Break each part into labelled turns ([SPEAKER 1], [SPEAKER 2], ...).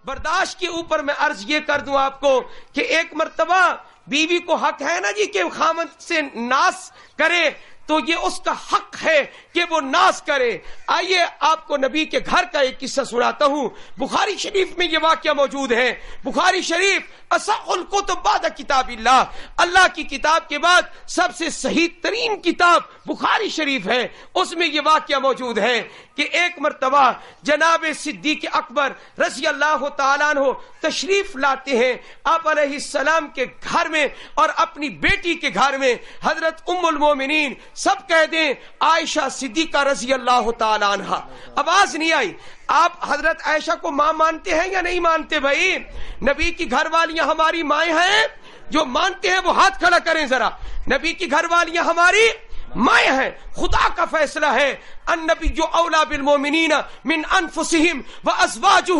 [SPEAKER 1] برداشت کے اوپر میں عرض یہ کر دوں آپ کو کہ ایک مرتبہ بیوی کو حق ہے نا جی کہ خامد سے ناز کرے، تو یہ اس کا حق ہے کہ وہ ناز کرے۔ آئیے آپ کو نبی کے گھر کا ایک قصہ سناتا ہوں۔ بخاری شریف میں یہ واقعہ موجود ہے۔ بخاری شریف اصح الکتب بعد کتاب اللہ، اللہ کی کتاب کے بعد سب سے صحیح ترین کتاب بخاری شریف ہے۔ اس میں یہ واقعہ موجود ہے کہ ایک مرتبہ جناب صدیق اکبر رضی اللہ تعالیٰ عنہ تشریف لاتے ہیں آپ علیہ السلام کے گھر میں اور اپنی بیٹی کے گھر میں۔ حضرت ام المومنین، سب کہہ دیں عائشہ صدیقہ رضی اللہ تعالیٰ عنہ۔ آواز نہیں آئی۔ آپ حضرت عائشہ کو ماں مانتے ہیں یا نہیں مانتے بھائی؟ نبی کی گھر والیاں ہماری مائیں ہیں، جو مانتے ہیں وہ ہاتھ کھڑا کریں ذرا۔ نبی کی گھر والیاں ہماری مائیں ہیں۔ خدا کا فیصلہ ہے النبی جو اولا بالمومنین من انفسہم وازواجہ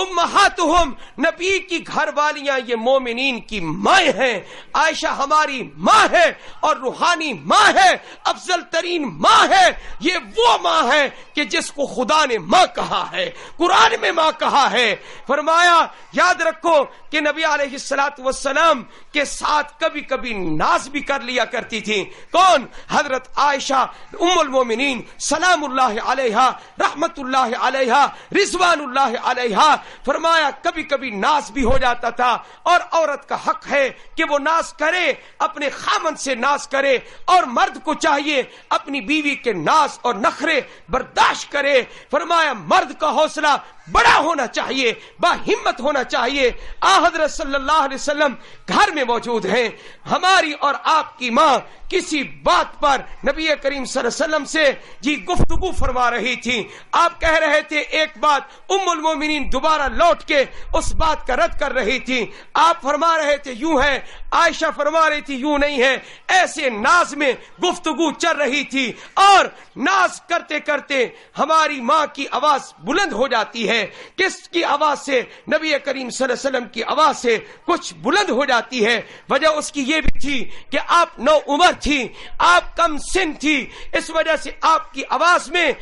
[SPEAKER 1] امہاتہم، نبی کی گھر والیاں یہ مومنین کی مائیں ہیں۔ عائشہ ہماری ماں ہے اور روحانی ماں ہے، افضل ترین ماں ہے۔ یہ وہ ماں ہے کہ جس کو خدا نے ماں کہا ہے، قرآن میں ماں کہا ہے۔ فرمایا یاد رکھو کہ نبی علیہ الصلوۃ والسلام کے ساتھ کبھی کبھی ناز بھی کر لیا کرتی تھی۔ کون؟ حضرت عائشہ ام المومنین سلام اللہ علیہا، رحمت اللہ علیہا، رضوان اللہ علیہا۔ فرمایا کبھی کبھی ناز بھی ہو جاتا تھا، اور عورت کا حق ہے کہ وہ ناز کرے، اپنے خامند سے ناز کرے، اور مرد کو چاہیے اپنی بیوی کے ناز اور نخرے برداشت کرے۔ فرمایا مرد کا حوصلہ بڑا ہونا چاہیے، با ہمت ہونا چاہیے۔ حضرت صلی اللہ علیہ وسلم گھر میں موجود ہیں۔ ہماری اور آپ کی ماں کسی بات پر نبی کریم صلی اللہ علیہ وسلم سے گفتگو فرما رہی تھی۔ آپ کہہ رہے تھے ایک بات، ام المومنین دوبارہ لوٹ کے اس بات کا رد کر رہی تھی۔ آپ فرما رہے تھے یوں ہے، عائشہ فرما رہی تھی یوں نہیں ہے۔ ایسے ناز میں گفتگو چل رہی تھی، اور ناز کرتے کرتے ہماری ماں کی آواز بلند ہو جاتی ہے۔ کس کی آواز سے؟ نبی کریم صلی اللہ علیہ وسلم کی آواز سے کچھ بلند ہو جاتی ہے۔ وجہ اس کی یہ بھی تھی کہ آپ نو عمر تھی، آپ کم سن تھی، اس وجہ سے آپ کی آواز میں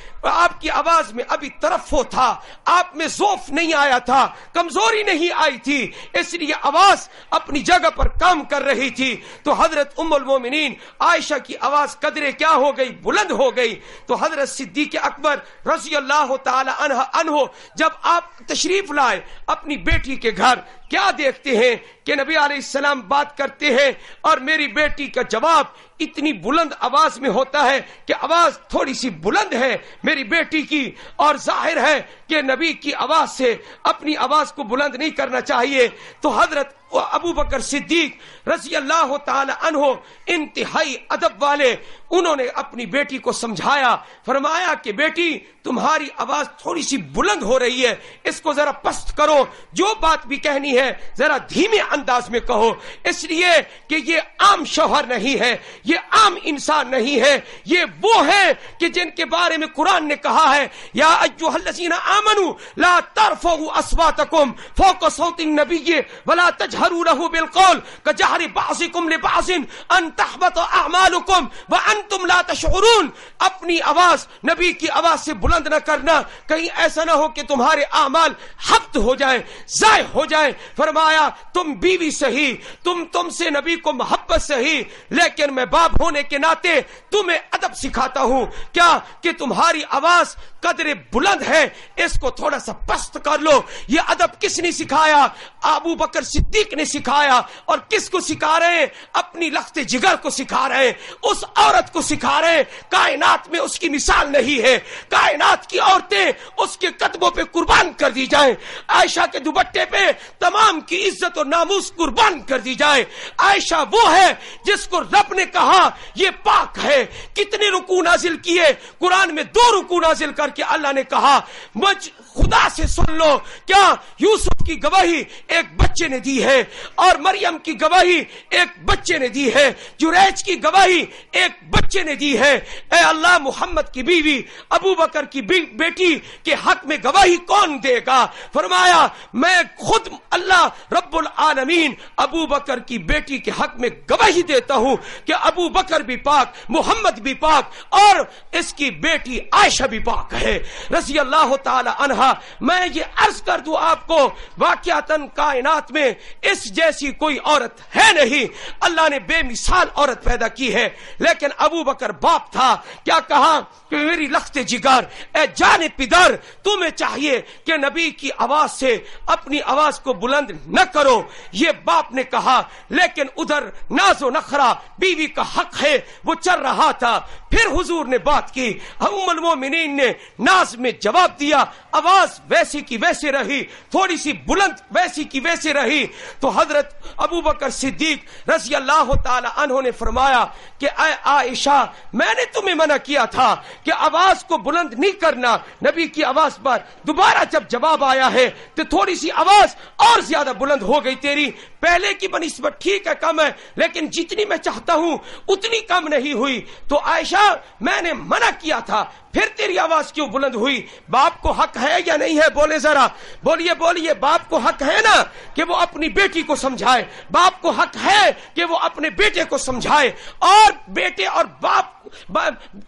[SPEAKER 1] ابھی ترفع تھا، آپ میں ضعف نہیں آیا تھا، کمزوری نہیں آئی تھی، اس لیے آواز اپنی جگہ پر کام کر رہی تھی۔ تو حضرت ام المومنین عائشہ کی آواز قدرے کیا ہو گئی؟ بلند ہو گئی۔ تو حضرت صدیق اکبر رضی اللہ تعالی عنہ جب آپ تشریف لائے اپنی بیٹی کے گھر، کیا دیکھتے ہیں کہ نبی علیہ السلام بات کرتے ہیں اور میری بیٹی کا جواب اتنی بلند آواز میں ہوتا ہے کہ آواز تھوڑی سی بلند ہے میری بیٹی کی، اور ظاہر ہے کہ نبی کی آواز سے اپنی آواز کو بلند نہیں کرنا چاہیے۔ تو حضرت ابو بکر صدیق رضی اللہ تعالی عنہ انتہائی ادب والے، انہوں نے اپنی بیٹی کو سمجھایا، فرمایا کہ بیٹی تمہاری آواز تھوڑی سی بلند ہو رہی ہے، اس کو ذرا پست کرو، جو بات بھی کہنی ہے ذرا دھیمے انداز میں کہو، اس لیے کہ یہ عام شوہر نہیں ہے، یہ عام انسان نہیں ہے، یہ وہ ہے کہ جن کے بارے میں قرآن نے کہا ہے یا ایھا الذین آمنوا لا ترفعوا اصواتکم فوق صوت النبی ولا تجهروا له بالقول كجهر بعضكم لبعض ان تحبط اعمالكم وانتم لا تشعرون۔ اپنی آواز نبی کی آواز سے بلند نہ کرنا، کہیں ایسا نہ ہو کہ تمہارے اعمال حبط ہو جائیں، ضائع ہو جائیں۔ فرمایا تم بیوی صحیح، تم سے نبی کو محبت صحیح، لیکن میں باپ ہونے کے ناطے تمہیں ادب سکھاتا ہوں، کیا کہ تمہاری آواز قدر بلند ہے، اس کو تھوڑا سا پست کر لو۔ یہ ادب کس نے سکھایا؟ ابو بکر صدیق نے سکھایا۔ اور کس کو سکھا رہے ہیں؟ اپنی لخت جگر کو سکھا رہے ہیں، اس عورت کو سکھا رہے ہیں۔ کائنات میں اس کی مثال نہیں ہے، کائنات کی عورتیں اس کے قدموں پہ قربان کر دی جائیں، عائشہ کے دوپٹے پہ تمام کی عزت اور ناموس قربان کر دی جائے۔ عائشہ وہ ہے جس کو رب نے کہا یہ پاک ہے۔ کتنے رکوع نازل کیے؟ قرآن میں 2 رکوع نازل کر کے اللہ نے کہا مجھ خدا سے سن لو، کیا یوسف کی گواہی ایک بچے نے دی ہے، اور مریم کی گواہی ایک بچے نے دی ہے، جریج کی گواہی ایک بچے نے دی ہے۔ اے اللہ محمد کی بیوی ابو بکر کی بیٹی کے حق میں گواہی کون دے گا؟ فرمایا میں خود اللہ رب العالمین ابو بکر کی بیٹی کے حق میں گواہی دیتا ہوں کہ ابو بکر بھی پاک، محمد بھی پاک، اور اس کی بیٹی عائشہ بھی پاک ہے رضی اللہ تعالی عنہا۔ کہا میں یہ عرض کر دوں آپ کو واقعتاً کائنات میں اس جیسی کوئی عورت ہے نہیں, اللہ نے بے مثال عورت پیدا کی ہے. لیکن ابو بکر باپ تھا, کیا کہا کہ میری لخت جگر اے جان پدر, تمہیں چاہیے کہ نبی کی آواز سے اپنی آواز کو بلند نہ کرو. یہ باپ نے کہا, لیکن ادھر ناز و نخرا بیوی کا حق ہے وہ چل رہا تھا. پھر حضور نے بات کی, ام المومنین نے ناز میں جواب دیا, آواز ویسی کی ویسے رہی, تھوڑی سی بلند ویسی کی ویسے رہی. تو حضرت ابو بکر صدیق رضی اللہ تعالی عنہ نے فرمایا کہ اے عائشہ, میں نے تمہیں منع کیا تھا کہ آواز کو بلند نہیں کرنا. نبی کی آواز پر دوبارہ جب جواب آیا ہے تو تھوڑی سی آواز اور زیادہ بلند ہو گئی تیری, پہلے کی بنسبت ٹھیک ہے کم ہے, لیکن جتنی میں چاہتا ہوں اتنی کم نہیں ہوئی. تو عائشہ میں نے منع کیا تھا, پھر تیری آواز کیوں بلند ہوئی؟ باپ کو حق ہے یا نہیں ہے؟ بولے ذرا, بولیے بولیے. باپ کو حق ہے نا کہ وہ اپنی بیٹی کو سمجھائے, باپ کو حق ہے کہ وہ اپنے بیٹے کو سمجھائے. اور بیٹے اور باپ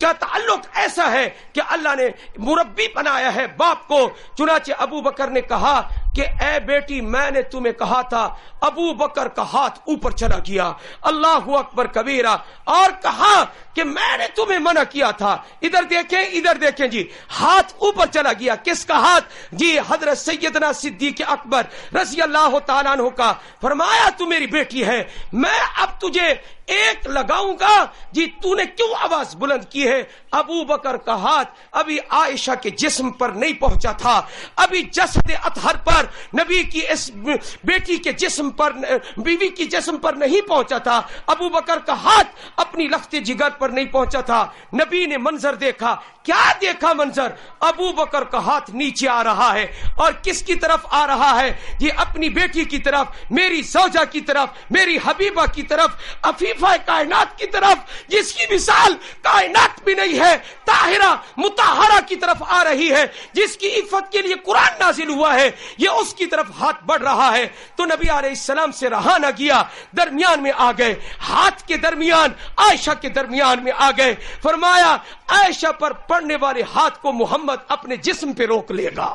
[SPEAKER 1] کا تعلق ایسا ہے کہ اللہ نے مربی بنایا ہے باپ کو. چنانچہ ابو بکر نے کہا کہ اے بیٹی, میں نے تمہیں کہا تھا. ابو بکر کا ہاتھ اوپر چلا گیا, اللہ اکبر کبیرہ, اور کہا کہ میں نے تمہیں منع کیا تھا. ادھر دیکھیں, ادھر دیکھیں جی, ہاتھ اوپر چلا گیا. کس کا ہاتھ؟ جی حضرت سیدنا صدیق اکبر رضی اللہ تعالیٰ عنہ کا. فرمایا تو میری بیٹی ہے, میں اب تجھے ایک لگاؤں گا. جی تو نے کیوں آواز بلند کی ہے؟ ابو بکر کا ہاتھ ابھی عائشہ کے جسم پر نہیں پہنچا تھا, ابھی جسد اطہر پر, نبی کی اس بیٹی کے جسم پر, بیوی کی جسم پر نہیں پہنچا تھا. ابو بکر کا ہاتھ اپنی لخت جگر پر نہیں پہنچا تھا. نبی نے منظر دیکھا. کیا دیکھا منظر؟ ابو بکر کا ہاتھ نیچے آ رہا ہے, اور کس کی طرف آ رہا ہے؟ یہ اپنی بیٹی کی طرف, میری زوجہ کی طرف, میری حبیبہ کی طرف, عفیفہ کائنات کی طرف, جس کی مثال کائنات بھی نہیں ہے, طاہرہ مطہرہ کی طرف آ رہی ہے, جس کی عفت کے لیے قرآن نازل ہوا ہے, یہ اس کی طرف ہاتھ بڑھ رہا ہے. تو نبی علیہ السلام سے رہا نہ گیا, درمیان میں آ گئے, ہاتھ کے درمیان, عائشہ کے درمیان میں آ گئے. فرمایا عائشہ پر پڑنے والے ہاتھ کو محمد اپنے جسم پہ روک لے گا.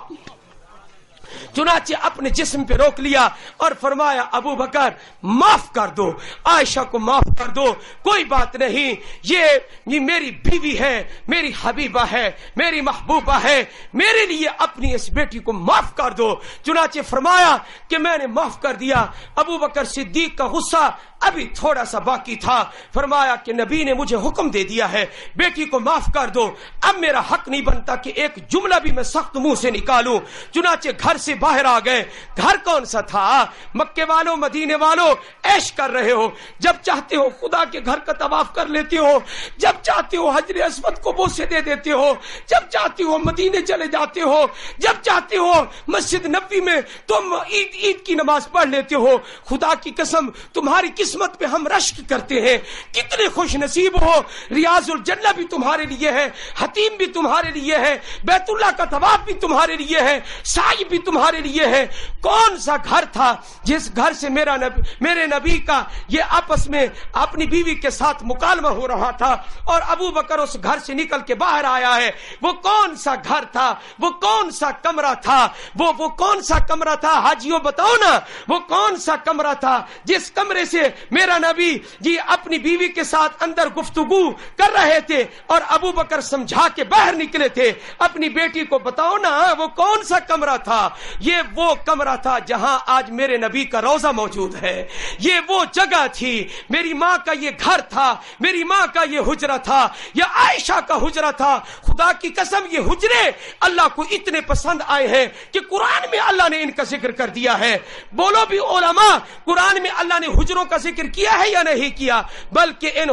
[SPEAKER 1] چنانچہ اپنے جسم پہ روک لیا اور فرمایا ابو بکر معاف کر دو, عائشہ کو معاف کر دو, کوئی بات نہیں, یہ میری بیوی ہے, میری حبیبہ ہے, میری محبوبہ ہے, میرے لیے اپنی اس بیٹی کو معاف کر دو. چنانچہ فرمایا کہ میں نے معاف کر دیا. ابو بکر صدیق کا غصہ ابھی تھوڑا سا باقی تھا. فرمایا کہ نبی نے مجھے حکم دے دیا ہے بیٹی کو معاف کر دو, اب میرا حق نہیں بنتا کہ ایک جملہ بھی میں سخت منہ سے نکالوں. چنانچہ گھر سے باہر آ گئے. گھر کون سا تھا؟ مکے والوں, مدینے والوں عیش کر رہے ہو. جب چاہتے ہو خدا کے گھر کا طواف کر لیتے ہو, جب چاہتے ہو حجر اسود کو بوسے دے دیتے ہو, جب چاہتے ہو مدینے چلے جاتے ہو, جب چاہتے ہو مسجد نبوی میں تم عید کی نماز پڑھ لیتے ہو. خدا کی قسم تمہاری قسمت پہ ہم رشک کرتے ہیں. کتنے خوش نصیب ہو, ریاض الجنہ بھی تمہارے لیے ہے, حتیم بھی تمہارے لیے ہے, بیت اللہ کا طواف بھی تمہارے لیے ہے, سعی بھی تمہارے لیے ہے. کون سا گھر تھا جس گھر سے میرے نبی کا یہ آپس میں اپنی بیوی کے ساتھ مکالمہ ہو رہا تھا اور ابو بکر اس گھر سے نکل کے باہر آیا ہے؟ وہ کون سا گھر تھا؟ وہ کون سا کمرہ تھا؟ وہ کون سا کمرہ تھا؟ حاجیوں بتاؤ نا, وہ کون سا کمرہ تھا جس کمرے سے میرا نبی جی اپنی بیوی کے ساتھ اندر گفتگو کر رہے تھے اور ابو بکر سمجھا کے باہر نکلے تھے؟ اپنی بیٹی کو بتاؤ نا, وہ کون سا کمرہ تھا؟ یہ وہ کمرہ تھا جہاں آج میرے نبی کا روضہ موجود ہے. یہ وہ جگہ تھی, میری ماں کا یہ گھر تھا, میری ماں کا یہ حجرہ تھا, یہ عائشہ کا حجرہ تھا. خدا کی قسم یہ حجرے اللہ کو اتنے پسند آئے ہیں کہ قرآن میں اللہ نے ان کا ذکر کر دیا ہے. بولو بھی علماء, قرآن میں اللہ نے حجروں کا ذکر کیا ہے یا نہیں کیا؟ بلکہ ان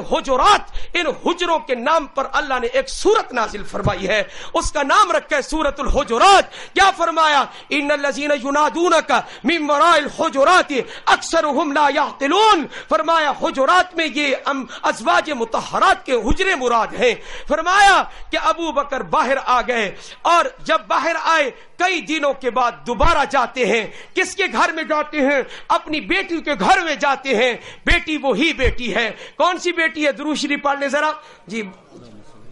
[SPEAKER 1] حجروں کے نام پر اللہ نے ایک سورت نازل فرمائی ہے, اس کا نام رکھا ہے سورت الحجرات. کیا فرمایا؟ ان الذین ینادونک من وراء الحجرات اکثرهم لا یعقلون. فرمایا حجرات میں یہ ازواج مطہرات کے حجرے مراد ہیں. فرمایا کہ ابو بکر باہر آ گئے اور جب باہر آئے کئی دنوں کے بعد دوبارہ جاتے ہیں. کس کے گھر میں جاتے ہیں؟ اپنی بیٹی کے گھر میں جاتے ہیں. بیٹی وہی بیٹی ہے. کون سی بیٹی ہے؟ درود شریف پڑھ لیں ذرا جی.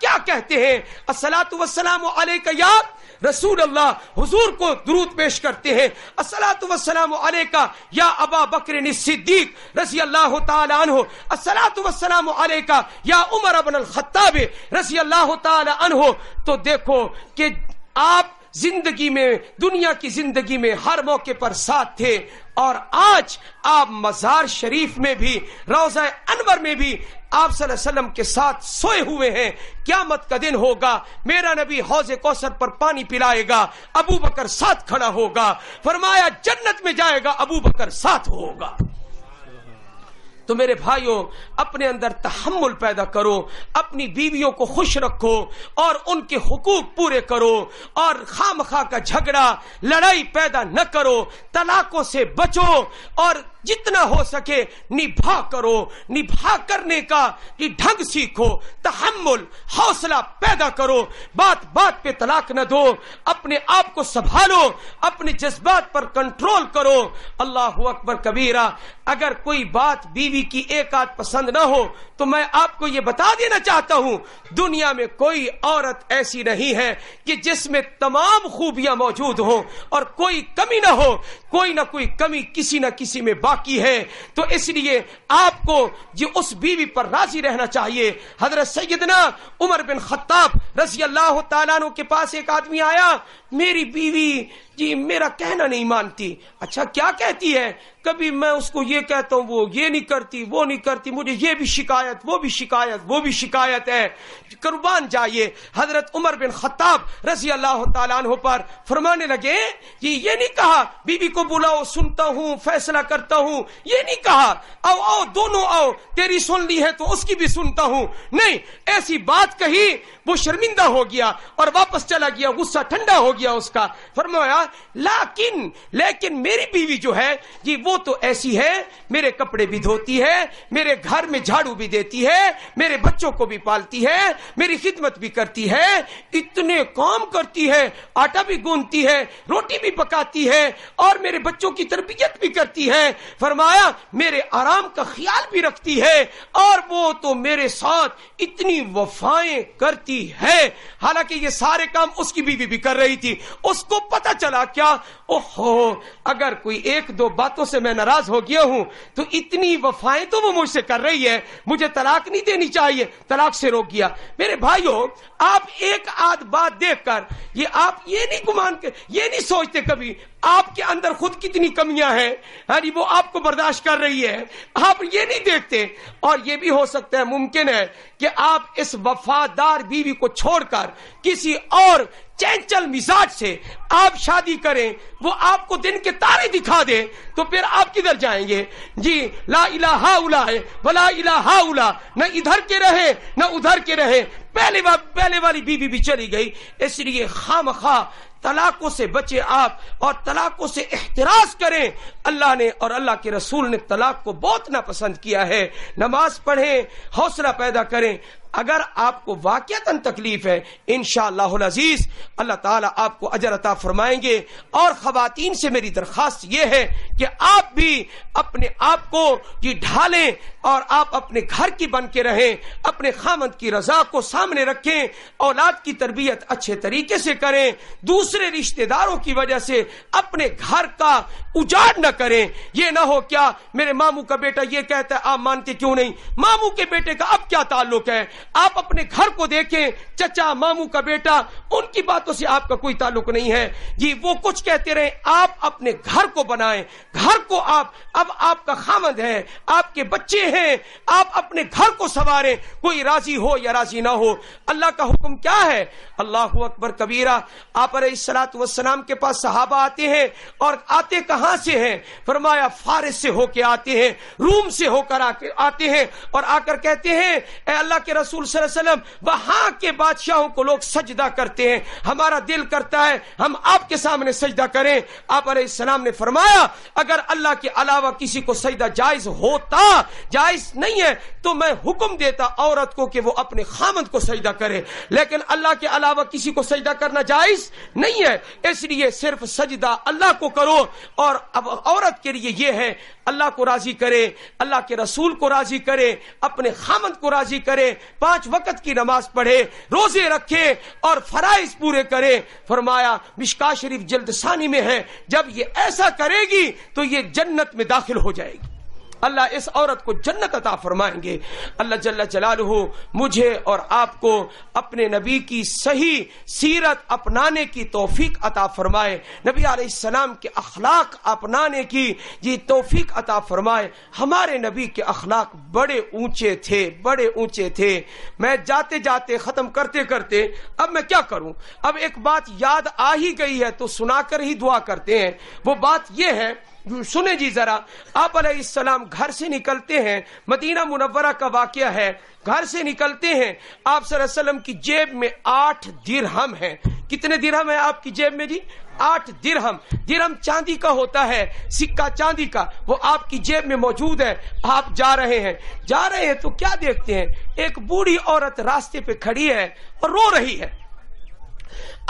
[SPEAKER 1] کیا کہتے ہیں؟ الصلاۃ والسلام علیک یا رسول اللہ، حضور کو درود پیش کرتے ہیں، الصلاۃ والسلام علیک یا ابا بکر الصدیق رضی اللہ تعالی عنہ، الصلاۃ والسلام علیک یا عمر بن الخطاب رضی اللہ تعالی عنہ. تو دیکھو کہ آپ زندگی میں، دنیا کی زندگی میں ہر موقع پر ساتھ تھے، اور آج آپ مزار شریف میں بھی، روضہ انور میں بھی آپ صلی اللہ علیہ وسلم کے ساتھ سوئے ہوئے ہیں. قیامت کا دن ہوگا، میرا نبی حوض کوثر پر پانی پلائے گا، ابو بکر ساتھ کھڑا ہوگا، فرمایا جنت میں جائے گا، ابو بکر ساتھ ہوگا. تو میرے بھائیوں، اپنے اندر تحمل پیدا کرو، اپنی بیویوں کو خوش رکھو اور ان کے حقوق پورے کرو، اور خام خواہ کا جھگڑا لڑائی پیدا نہ کرو، طلاقوں سے بچو، اور جتنا ہو سکے نبھا کرو. نبھا کرنے کا یہ ڈھنگ سیکھو، تحمل، حوصلہ پیدا کرو، بات بات پہ طلاق نہ دو، اپنے آپ کو سنبھالو، اپنے جذبات پر کنٹرول کرو. اللہ اکبر کبیرہ. اگر کوئی بات بیوی کی ایک آدھ پسند نہ ہو تو میں آپ کو یہ بتا دینا چاہتا ہوں، دنیا میں کوئی عورت ایسی نہیں ہے کہ جس میں تمام خوبیاں موجود ہوں اور کوئی کمی نہ ہو. کوئی نہ کوئی کمی کسی نہ کسی میں باقی ہے. تو اس لیے آپ کو جو اس بیوی پر راضی رہنا چاہیے. حضرت سیدنا عمر بن خطاب رضی اللہ تعالیٰ عنہ کے پاس ایک آدمی آیا، میری بیوی جی میرا کہنا نہیں مانتی. اچھا کیا کہتی ہے؟ کبھی میں اس کو یہ کہتا ہوں وہ یہ نہیں کرتی، وہ نہیں کرتی، مجھے یہ بھی شکایت، وہ بھی شکایت، وہ بھی شکایت ہے. قربان جائیے، حضرت عمر بن خطاب رضی اللہ تعالیٰ عنہ پر فرمانے لگے کہ یہ نہیں کہا بیوی کو بلاؤ، سنتا ہوں، فیصلہ کرتا ہوں، یہ نہیں کہا آؤ آؤ دونوں آؤ، تیری سن لی ہے تو اس کی بھی سنتا ہوں. نہیں، ایسی بات کہی، وہ شرمندہ ہو گیا اور واپس چلا گیا، غصہ ٹھنڈا ہو گیا اس کا. فرمایا لیکن میری بیوی جو ہے جی وہ تو ایسی ہے، میرے کپڑے بھی دھوتی ہے، میرے گھر میں جھاڑو بھی دیتی ہے، میرے بچوں کو بھی پالتی ہے، میری خدمت بھی کرتی ہے، اتنے کام کرتی ہے، آٹا بھی گوندتی ہے، روٹی بھی پکاتی ہے، اور میرے بچوں کی تربیت بھی کرتی ہے. فرمایا میرے آرام کا خیال بھی رکھتی ہے، اور وہ تو میرے ساتھ اتنی وفائیں کرتی ہے. حالانکہ یہ سارے کام اس کی بیوی بھی کر رہی تھی. اس کو پتا چلا کیا، اوہو اگر کوئی ایک دو باتوں سے میں ناراض ہو گیا ہوں تو اتنی وفائیں تو وہ مجھ سے کر رہی ہے، مجھے طلاق نہیں دینی چاہیے، طلاق سے روک گیا. میرے بھائیوں، آپ ایک آدھ بات دیکھ کر آپ یہ نہیں گمان کے، یہ نہیں سوچتے کبھی آپ کے اندر خود کتنی کمیاں ہیں، یعنی وہ آپ کو برداشت کر رہی ہے، آپ یہ نہیں دیکھتے. اور یہ بھی ہو سکتا ہے، ممکن ہے کہ آپ اس وفادار بیوی کو چھوڑ کر کسی اور چینچل مزاج سے آپ شادی کریں، وہ آپ کو دن کے تارے دکھا دے، تو پھر آپ کدھر جائیں گے؟ جی لا الہ الا ولا الہ الا، نہ ادھر کے رہے نہ ادھر کے رہے. پہلے والی بیوی بھی چلی گئی. اس لیے خامخواہ طلاقوں سے بچے آپ، اور طلاقوں سے احتراز کریں. اللہ نے اور اللہ کے رسول نے طلاق کو بہت ناپسند کیا ہے. نماز پڑھیں، حوصلہ پیدا کریں. اگر آپ کو واقعتاً تکلیف ہے، انشاءاللہ العزیز اللہ تعالیٰ آپ کو اجر عطا فرمائیں گے. اور خواتین سے میری درخواست یہ ہے کہ آپ بھی اپنے آپ کو یہ ڈھالیں اور آپ اپنے گھر کی بن کے رہیں، اپنے خامند کی رضا کو سامنے رکھیں، اولاد کی تربیت اچھے طریقے سے کریں، دوسرے رشتہ داروں کی وجہ سے اپنے گھر کا اجاڑ نہ کریں. یہ نہ ہو کیا میرے ماموں کا بیٹا یہ کہتا ہے آپ مانتے کیوں نہیں؟ ماموں کے بیٹے کا اب کیا تعلق ہے؟ آپ اپنے گھر کو دیکھیں، چچا ماموں کا بیٹا، ان کی باتوں سے آپ کا کوئی تعلق نہیں ہے. جی وہ کچھ کہتے رہیں، آپ اپنے گھر کو بنائیں، گھر کو اب آپ کا خامد ہے، آپ کے بچے ہیں، آپ اپنے گھر کو سنواریں، کوئی راضی ہو یا راضی نہ ہو. اللہ کا حکم کیا ہے؟ اللہ اکبر کبیرہ. آپ علیہ الصلوۃ والسلام کے پاس صحابہ آتے ہیں، اور آتے کہاں سے ہیں؟ فرمایا فارس سے ہو کے آتے ہیں، روم سے ہو کر آتے ہیں، اور آ کر کہتے ہیں اے اللہ کے رسول صلی اللہ علیہ وسلم، وہاں کے بادشاہوں کو لوگ سجدہ کرتے ہیں، ہمارا دل کرتا ہے ہم آپ کے سامنے سجدہ کریں. آپ علیہ السلام نے فرمایا اگر اللہ کے علاوہ کسی کو سجدہ جائز ہوتا، جائز نہیں ہے، تو میں حکم دیتا عورت کو کہ وہ اپنے خامند کو سجدہ کرے, لیکن اللہ کے علاوہ کسی کو سجدہ کرنا جائز نہیں ہے. اس لیے صرف سجدہ اللہ کو کرو. اور اب عورت کے لیے یہ ہے اللہ کو راضی کرے, اللہ کے رسول کو راضی کرے, اپنے خامند کو راضی کرے, 5 وقت کی نماز پڑھے, روزے رکھے اور فرائض پورے کرے. فرمایا مشکاہ شریف جلد ثانی میں ہے, جب یہ ایسا کرے گی تو یہ جنت میں داخل ہو جائے گی. اللہ اس عورت کو جنت عطا فرمائیں گے. اللہ جل جلالہ مجھے اور آپ کو اپنے نبی کی صحیح سیرت اپنانے کی توفیق عطا فرمائے, نبی علیہ السلام کے اخلاق اپنانے کی یہ توفیق عطا فرمائے. ہمارے نبی کے اخلاق بڑے اونچے تھے, بڑے اونچے تھے. میں جاتے جاتے ختم کرتے کرتے اب میں کیا کروں, اب ایک بات یاد آ ہی گئی ہے تو سنا کر ہی دعا کرتے ہیں. وہ بات یہ ہے, سنیں جی ذرا. آپ علیہ السلام گھر سے نکلتے ہیں, مدینہ منورہ کا واقعہ ہے, گھر سے نکلتے ہیں, آپ صلی اللہ علیہ وسلم کی جیب میں 8 درہم ہیں. کتنے درہم ہیں آپ کی جیب میں جی؟ 8 درہم. درہم چاندی کا ہوتا ہے, سکہ چاندی کا, وہ آپ کی جیب میں موجود ہے. آپ جا رہے ہیں تو کیا دیکھتے ہیں, ایک بوڑھی عورت راستے پہ کھڑی ہے اور رو رہی ہے.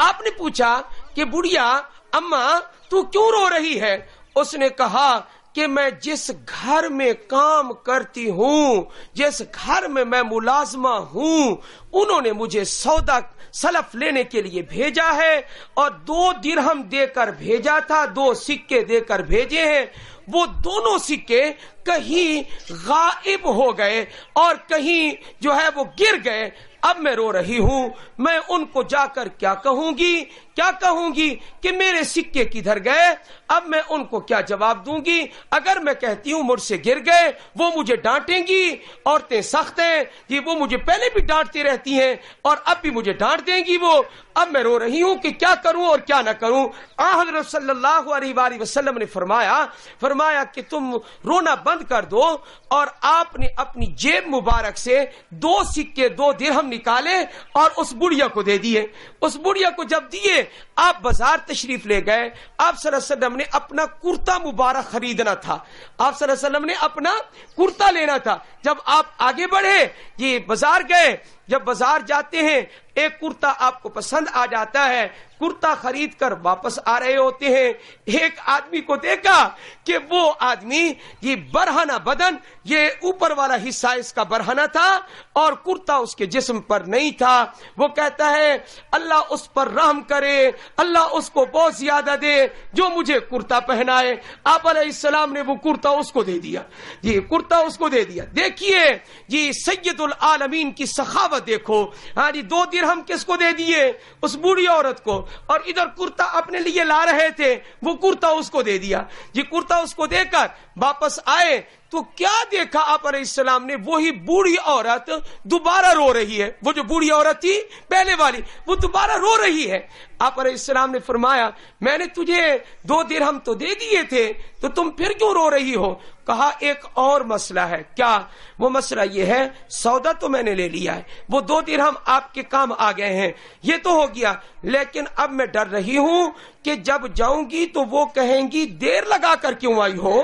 [SPEAKER 1] آپ نے پوچھا کہ بڑھیا اماں تو کیوں رو رہی ہے؟ اس نے کہا کہ میں جس گھر میں کام کرتی ہوں, جس گھر میں میں ملازمہ ہوں, انہوں نے مجھے سودا سلف لینے کے لیے بھیجا ہے اور 2 درہم دے کر بھیجا تھا, 2 سکے دے کر بھیجے ہیں. وہ دونوں سکے کہیں غائب ہو گئے اور کہیں جو ہے وہ گر گئے. اب میں رو رہی ہوں. میں ان کو جا کر کیا کہوں گی کہ میرے سکے کدھر گئے؟ اب میں ان کو کیا جواب دوں گی؟ اگر میں کہتی ہوں مجھ سے گر گئے, وہ مجھے ڈانٹیں گی. عورتیں سخت ہیں جی, وہ مجھے پہلے بھی ڈانٹتی رہتی ہیں اور اب بھی مجھے ڈانٹ دیں گی وہ. اب میں رو رہی ہوں کہ کیا کروں اور کیا نہ کروں. حضرت صلی اللہ علیہ وآلہ وسلم نے فرمایا کہ تم رونا بند کر دو. اور آپ نے اپنی جیب مبارک سے 2 سکے 2 درہم نکالے اور اس بڑھیا کو دے دیے. اس بڑھیا کو جب دیے, آپ بازار تشریف لے گئے. آپ صلی اللہ علیہ وسلم نے اپنا کرتا مبارک خریدنا تھا, آپ صلی اللہ علیہ وسلم نے اپنا کرتا لینا تھا. جب آپ آگے بڑھے, یہ بازار گئے, جب بازار جاتے ہیں ایک کرتا آپ کو پسند آ جاتا ہے, کرتا خرید کر واپس آ رہے ہوتے ہیں. ایک آدمی کو دیکھا کہ وہ آدمی یہ برہنہ بدن, یہ اوپر والا حصہ اس کا برہنہ تھا اور کرتا اس کے جسم پر نہیں تھا. وہ کہتا ہے اللہ اس پر رحم کرے, اللہ اس کو بہت زیادہ دے جو مجھے کرتا پہنائے. آپ علیہ السلام نے وہ کرتا اس کو دے دیا, یہ کرتا اس کو دے دیا. دیکھیے یہ سید العالمین کی سخاوت دیکھو. ہاں جی, 2 درہم کس کو دے دیے؟ اس بوڑھی عورت کو. اور ادھر کرتا اپنے لیے لا رہے تھے, وہ کرتا اس کو دے دیا. یہ کرتا اس کو دے کر واپس آئے تو کیا دیکھا آپ علیہ السلام نے؟ وہی بوڑھی عورت دوبارہ رو رہی ہے. وہ جو بوڑھی عورت تھی پہلے والی, وہ دوبارہ رو رہی ہے. آپ علیہ السلام نے فرمایا میں نے تجھے 2 درہم تو دے دیے تھے, تو تم پھر کیوں رو رہی ہو؟ کہا ایک اور مسئلہ ہے. کیا؟ وہ مسئلہ یہ ہے سودا تو میں نے لے لیا ہے, وہ 2 درہم آپ کے کام آ گئے ہیں, یہ تو ہو گیا, لیکن اب میں ڈر رہی ہوں کہ جب جاؤں گی تو وہ کہیں گی دیر لگا کر کیوں آئی ہو,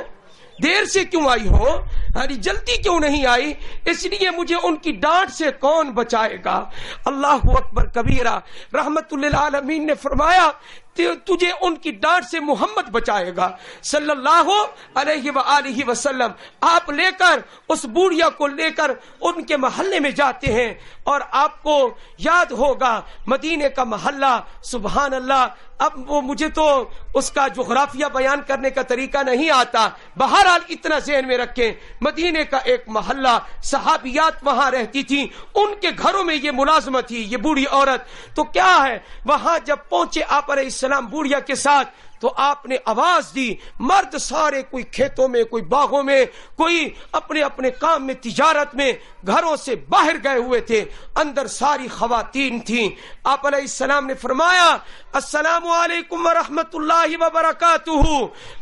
[SPEAKER 1] دیر سے کیوں آئی ہو, ہری جلدی کیوں نہیں آئی؟ اس لیے مجھے ان کی ڈانٹ سے کون بچائے گا؟ اللہ اکبر کبیرہ. رحمت للعالمین نے فرمایا تجھے ان کی ڈانٹ سے محمد بچائے گا صلی اللہ علیہ وآلہ وسلم. آپ لے کر اس بوڑھیا کو لے کر ان کے محلے میں جاتے ہیں اور آپ کو یاد ہوگا مدینے کا محلہ, سبحان اللہ. اب وہ مجھے تو اس کا جغرافیہ بیان کرنے کا طریقہ نہیں آتا, بہرحال اتنا ذہن میں رکھیں مدینے کا ایک محلہ, صحابیات وہاں رہتی تھیں, ان کے گھروں میں یہ ملازمت تھی, یہ بوڑھی عورت. تو کیا ہے, وہاں جب پہنچے آپ علیہ السلام بوڑھیا کے ساتھ تو آپ نے آواز دی. مرد سارے کوئی کھیتوں میں, کوئی باغوں میں, کوئی اپنے اپنے کام میں, تجارت میں, گھروں سے باہر گئے ہوئے تھے. اندر ساری خواتین تھیں. آپ علیہ السلام نے فرمایا السلام علیکم ورحمۃ اللہ وبرکاتہ.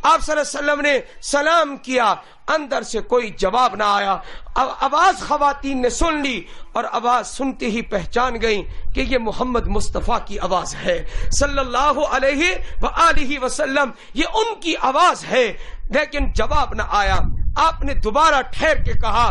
[SPEAKER 1] آپ صلی اللہ علیہ وسلم نے سلام کیا, اندر سے کوئی جواب نہ آیا. آواز خواتین نے سن لی اور آواز سنتے ہی پہچان گئی کہ یہ محمد مصطفیٰ کی آواز ہے صلی اللہ علیہ وآلہ وسلم, یہ ان کی آواز ہے. لیکن جواب نہ آیا. آپ نے دوبارہ ٹھہر کے کہا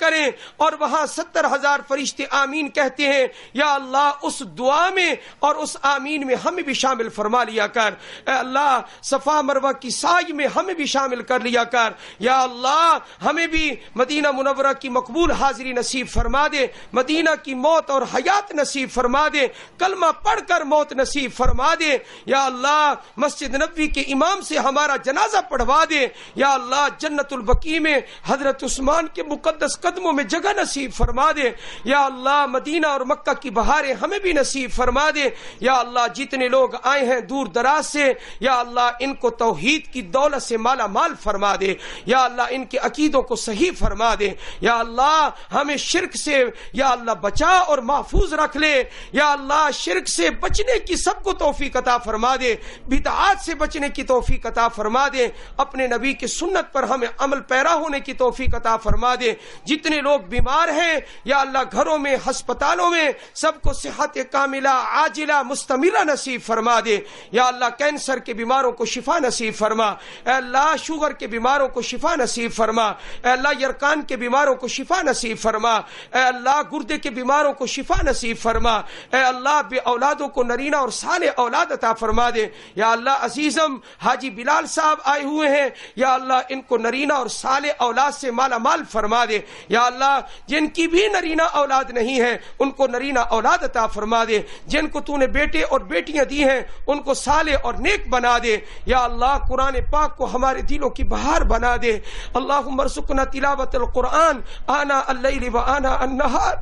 [SPEAKER 1] کریں اور وہاں 70,000 فرشتے آمین کہتے ہیں، یا اللہ اس دعا میں اور اس آمین میں ہمیں بھی شامل فرما لیا کر، اے اللہ صفا مروہ کی سعی میں ہمیں بھی شامل کر لیا کر، یا اللہ ہمیں بھی مدینہ منورہ کی مقبول حاضری نصیب فرما دے، مدینہ کی موت اور حیات نصیب فرما دے، کلمہ پڑھ کر موت نصیب فرما دے، یا اللہ مسجد نبوی کے امام سے ہمارا جنازہ پڑھوا دے، یا اللہ جنت البقیع میں حضرت عثمان کے مقدس قدموں میں جگہ نصیب فرما دے، یا اللہ مدینہ اور مکہ کی بہاریں ہمیں بھی نصیب فرما دے، یا اللہ جتنے لوگ آئے ہیں دور دراز سے، یا اللہ ان کو توحید کی دولت سے مالا مال فرما دے، یا اللہ ان کے عقیدوں کو صحیح فرما دے، یا اللہ ہمیں شرک سے یا اللہ بچا اور محفوظ رکھ لے، یا اللہ شرک سے بچنے کی سب کو توفیق عطا فرما دے، بدعات سے بچنے کی توفیق عطا فرما دے، اپنے نبی کی سنت پر ہمیں عمل پیرا ہونے کی توفیق عطا فرما دے، جتنے لوگ بیمار ہیں یا اللہ گھروں میں ہسپتالوں میں سب کو صحت کاملہ عاجلہ مستمرہ نصیب فرما دے، یا اللہ کینسر کے بیماروں کو شفا نصیب فرما، اے اللہ شوگر کے بیماروں کو شفا نصیب فرما، اے اللہ یرقان کے بیماروں کو شفا نصیب فرما، اے اللہ گردے کے بیماروں کو شفا نصیب فرما، اے اللہ بے اولادوں کو نرینہ اور صالح اولاد عطا فرما دے، یا اللہ عزیزم حاجی بلال صاحب آئے ہوئے ہیں، یا اللہ ان کو نرینہ اور صالح اولاد سے مالا مال فرما دے، یا اللہ جن کی بھی نرینہ اولاد نہیں ہے ان کو نرینہ اولاد عطا فرما دے، جن کو تو نے بیٹے اور بیٹیاں دی ہیں ان کو صالح اور نیک بنا دے، یا اللہ قرآن پاک کو ہمارے دلوں کی بہار بنا دے، اللہم ارزقنا تلاوت القرآن آناء اللیل و آناء النہار،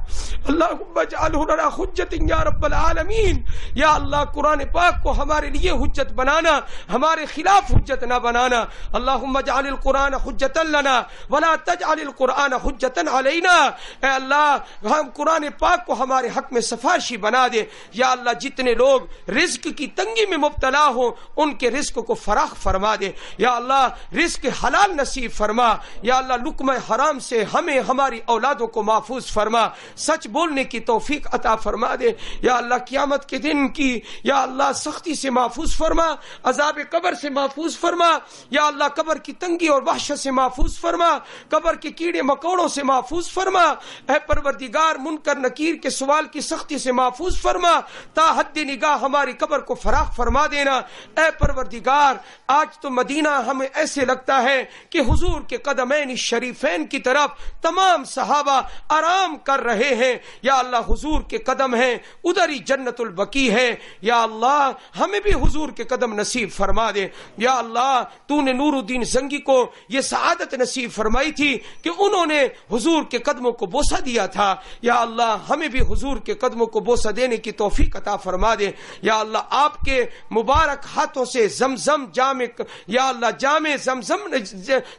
[SPEAKER 1] اللہم اجعلہ لنا حجت یا رب العالمین، یا اللہ قرآن پاک کو ہمارے لیے حجت بنانا، ہمارے خلاف حجت نہ بنانا، اللہم اجعل القرآن حجتا لنا ولا تجعل القرآن حجتا علینا، اے اللہ ہم قرآن پاک کو ہمارے حق میں سفارشی بنا دے، یا اللہ جتنے لوگ رزق کی تنگی میں مبتلا ہوں ان کے رزق کو فراخ فرما دے، یا اللہ رزق حلال نصیب فرما، یا اللہ لقمہ حرام سے ہمیں ہماری اولادوں کو محفوظ فرما، سچ بولنے کی توفیق عطا فرما دے، یا اللہ قیامت کے دن کی یا اللہ سختی سے محفوظ فرما، عذاب قبر سے محفوظ فرما، یا اللہ قبر کی تنگی اور وحشت سے محفوظ فرما، قبر کے کیڑے مکوڑوں سے محفوظ فرما، اے پروردگار منکر نکیر کے سوال کی سختی سے محفوظ فرما، تا حد نگاہ ہماری قبر کو فراخ فرما دینا، اے پروردگار آج تو مدینہ ہمیں ایسے لگتا ہے کہ حضور کے قدمین شریفین کی طرف تمام صحابہ آرام کر رہے ہیں، یا اللہ حضور کے قدم ہیں ادھر ہی جنت البقیع ہے، یا اللہ ہمیں بھی حضور کے قدم نصیب فرما دے، یا اللہ تو نے نور الدین زنگی کو یہ سعادت نصیب فرمائی تھی کہ انہوں نے حضور کے قدموں کو بوسہ دیا تھا، یا اللہ ہمیں بھی حضور کے قدموں کو بوسہ دینے کی توفیق عطا فرما دے، یا اللہ آپ کے مبارک ہاتھوں سے زمزم جام یا اللہ جامع زمزم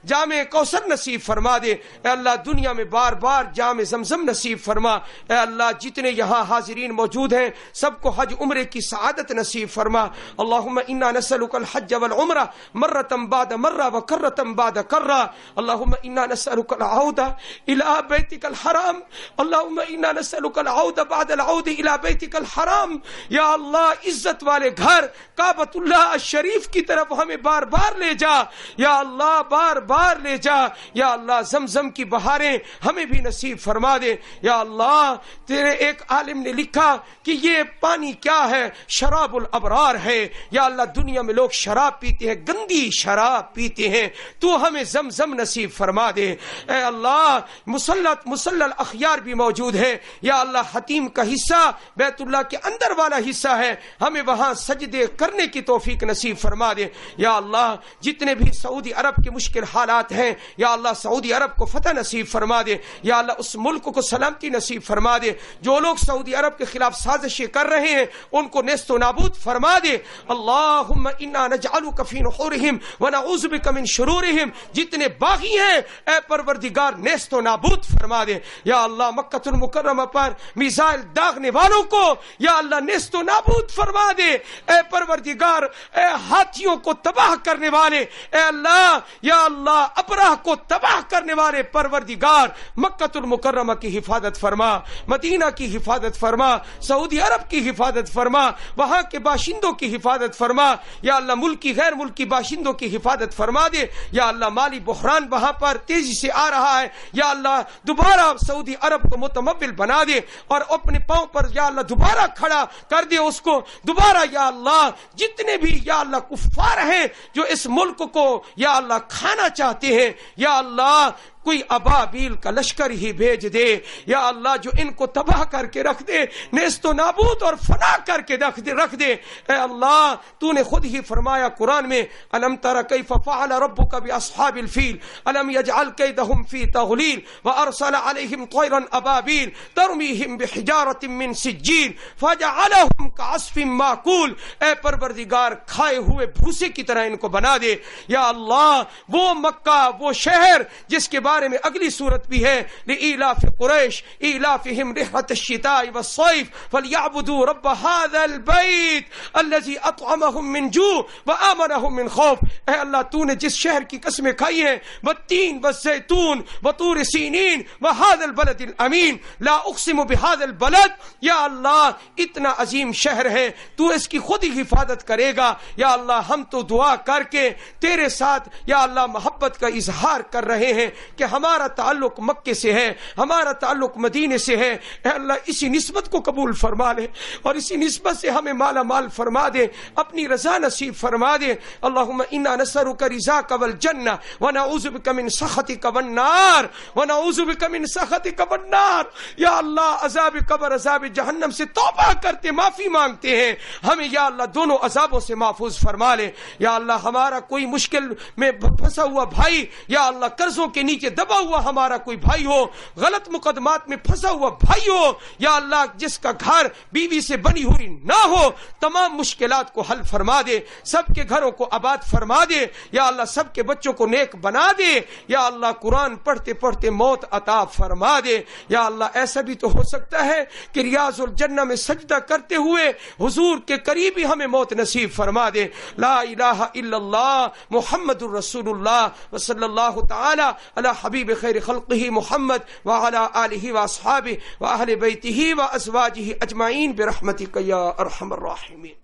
[SPEAKER 1] جامع کوثر نصیب فرما دے، اے اللہ دنیا میں بار بار جامع زمزم نصیب فرما، اے اللہ جتنے یہاں حاضرین موجود ہیں سب کو حج عمرے کی سعادت نصیب فرما، اللہم انا نسألک الحج والعمرہ مرۃ بعد مرہ وکرۃ بعد کرہ، اللہم انا نسألک العودہ الی بیتک الحرام، اللہم انا نسألک العودہ بعد العود الی بیتک الحرام، یا اللہ عزت والے گھر کعبۃ اللہ الشریف کی طرف ہمیں بار بار لے جا، یا اللہ بار بار لے جا، یا اللہ زمزم کی بہاریں ہمیں بھی نصیب فرما دے، یا اللہ تیرے ایک عالم نے لکھا کہ یہ پانی کیا ہے، شراب الابرار ہے، یا اللہ دنیا میں لوگ شراب پیتے ہیں، گندی شراب پیتے ہیں، تو ہمیں زمزم نصیب فرما دے، اے اللہ مصلی الاخیار بھی موجود ہے، یا اللہ حتیم کا حصہ بیت اللہ کے اندر والا حصہ ہے، ہمیں وہاں سجدے کرنے کی توفیق نصیب فرما دے، یا اللہ جتنے بھی سعودی عرب کے مشکل حالات ہیں یا اللہ سعودی عرب کو فتح نصیب فرما دے، یا اللہ اس ملک کو سلامتی نصیب فرما دے، جو لوگ سعودی عرب کے خلاف سازشیں کر رہے ہیں ان کو نیست و نابود فرما دے، اللہم انا نجعلک فی نحورہم ونعوذ بک من شرورہم، جتنے باغی ہیں اے پروردگار نیست و نابود فرما دے، یا اللہ مکہ المکرمہ پر میزائل داغنے والوں کو یا اللہ نیست و نابود فرما دے، اے پروردگار اے ہاتھیوں کو تباہ کرنے والے، اے اللہ یا اللہ ابراہ کو تباہ کرنے والے پروردگار مکہ المکرمہ کی حفاظت فرما، مدینہ کی حفاظت فرما، سعودی عرب کی حفاظت فرما، وہاں کے باشندوں کی حفاظت فرما، یا اللہ ملکی غیر ملکی باشندوں کی حفاظت فرما دے، یا اللہ مالی بحران وہاں پر تیزی سے آ رہا ہے، یا اللہ دوبارہ سعودی عرب کو متمول بنا دے اور اپنے پاؤں پر یا اللہ دوبارہ کھڑا کر دے اس کو دوبارہ یا اللہ. جتنے بھی یا اللہ کفار ہیں جو اس ملک کو یا اللہ کھانا چاہتے ہیں یا اللہ کوئی ابابیل کا لشکر ہی بھیج دے یا اللہ جو ان کو تباہ کر کے رکھ دے, نیست و نابود اور فنا کر کے رکھ دے. اے اللہ تو نے خود ہی فرمایا قرآن میں الم تر کیف فعل ربک باصحاب الفیل الم یجعل کیدہم فی تغلیل وارسل علیہم طیرا ابابیل ترمیہم بحجارۃ من سجیل فجعلہم کعصف ماکول. اے پروردگار کھائے ہوئے بھوسے کی طرح ان کو بنا دے یا اللہ. وہ مکہ وہ شہر جس کے بارے میں اگلی صورت بھی ہے لإیلاف قریش ایلافہم رحلۃ الشتاء والصیف فلیعبدوا رب هذا البیت الذی اطعمہم من جوع وآمنہم من خوف. اے اللہ تو نے جس شہر کی قسمیں کھائی ہیں والتین والزیتون وطور سینین وهذا البلد الامین لا اقسم بهذا البلد. یا اللہ اتنا عظیم شہر ہے تو اس کی خود ہی حفاظت کرے گا یا اللہ. ہم تو دعا کر کے تیرے ساتھ یا اللہ محبت کا اظہار کر رہے ہیں کہ ہمارا تعلق مکے سے ہے ہمارا تعلق مدینے سے ہے. اے اللہ اسی نسبت کو قبول فرما لے اور اسی نسبت سے ہمیں مالا مال فرما دے اپنی رضا نصیب فرما دے. اللہم انا نسألک رضاک والجنہ ونعوذ بک من سخطک والنار ونعوذ بک من سخطک والنار. یا اللہ عذاب قبر عذاب جہنم سے توبہ کرتے معافی مانگتے ہیں ہمیں یا اللہ دونوں عذابوں سے محفوظ فرما لے. یا اللہ ہمارا کوئی مشکل میں پھنسا ہوا بھائی یا اللہ قرضوں کے نیچے دبا ہوا ہمارا کوئی بھائی ہو غلط مقدمات میں پھنسا ہوا بھائی ہو یا اللہ جس کا گھر بیوی سے بنی ہوئی نہ ہو تمام مشکلات کو حل فرما دے. سب کے گھروں کو آباد فرما دے یا اللہ. سب کے بچوں کو نیک بنا دے یا اللہ. قرآن پڑھتے پڑھتے موت عطا فرما دے یا اللہ. ایسا بھی تو ہو سکتا ہے کہ ریاض الجنہ میں سجدہ کرتے ہوئے حضور کے قریب ہی ہمیں موت نصیب فرما دے. لا الہ الا اللہ محمد الرسول اللہ وصلی اللہ تعالی علی حبیب خیر خلقہ محمد وعلی آلہ واصحابہ واہل بیتہ وازواجہ اجمعین برحمتک یا ارحم الراحمین.